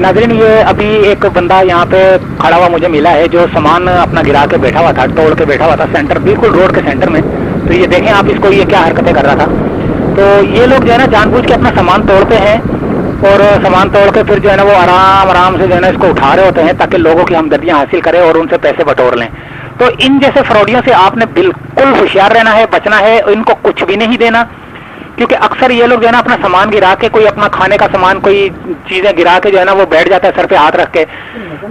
नाज़रीन, ये अभी एक बंदा यहाँ पे खड़ा हुआ मुझे मिला है जो सामान अपना गिरा के बैठा हुआ था, तोड़ के बैठा हुआ था सेंटर, बिल्कुल रोड के सेंटर में। तो ये देखें आप इसको, ये क्या हरकतें कर रहा था। तो ये लोग जो है ना जानबूझ के अपना सामान तोड़ते हैं और सामान तोड़ के फिर जो है ना वो आराम आराम से जो है ना इसको उठा रहे होते हैं ताकि लोगों की हमदर्दियाँ हासिल करें और उनसे पैसे बटोर लें। तो इन जैसे फ्रॉडियों से आपने बिल्कुल होशियार रहना है, बचना है, इनको कुछ भी नहीं देना, क्योंकि अक्सर ये लोग जो है ना अपना सामान गिरा के, कोई अपना खाने का सामान, कोई चीजें गिरा के जो है ना वो बैठ जाता है सर पे हाथ रख के।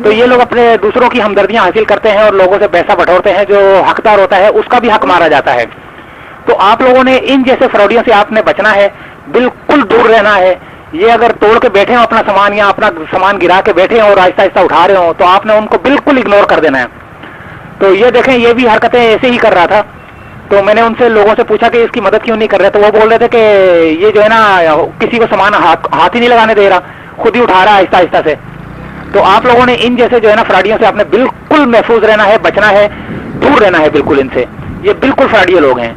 तो ये लोग अपने दूसरों की हमदर्दियां हासिल करते हैं और लोगों से पैसा बटोरते हैं, जो हकदार होता है उसका भी हक मारा जाता है। तो आप लोगों ने इन जैसे फ्रॉडियों से आपने बचना है, बिल्कुल दूर रहना है। ये अगर तोड़ के बैठे हो अपना सामान या अपना सामान गिरा के बैठे हो और आहिस्ता आहिस्ता उठा रहे हो तो आपने उनको बिल्कुल इग्नोर कर देना है। तो ये देखें, ये भी हरकतें ऐसे ही कर रहा था। तो मैंने उनसे लोगों से पूछा कि इसकी मदद क्यों नहीं कर रहे, तो वो बोल रहे थे कि ये जो है ना किसी को सामान हाथ ही नहीं लगाने दे रहा, खुद ही उठा रहा है आहिस्ता आहिस्ता से। तो आप लोगों ने इन जैसे जो है ना फ्रॉडियों से आपने बिल्कुल महफूज रहना है, बचना है, दूर रहना है बिल्कुल इनसे। ये बिल्कुल फ्रॉडिये लोग हैं।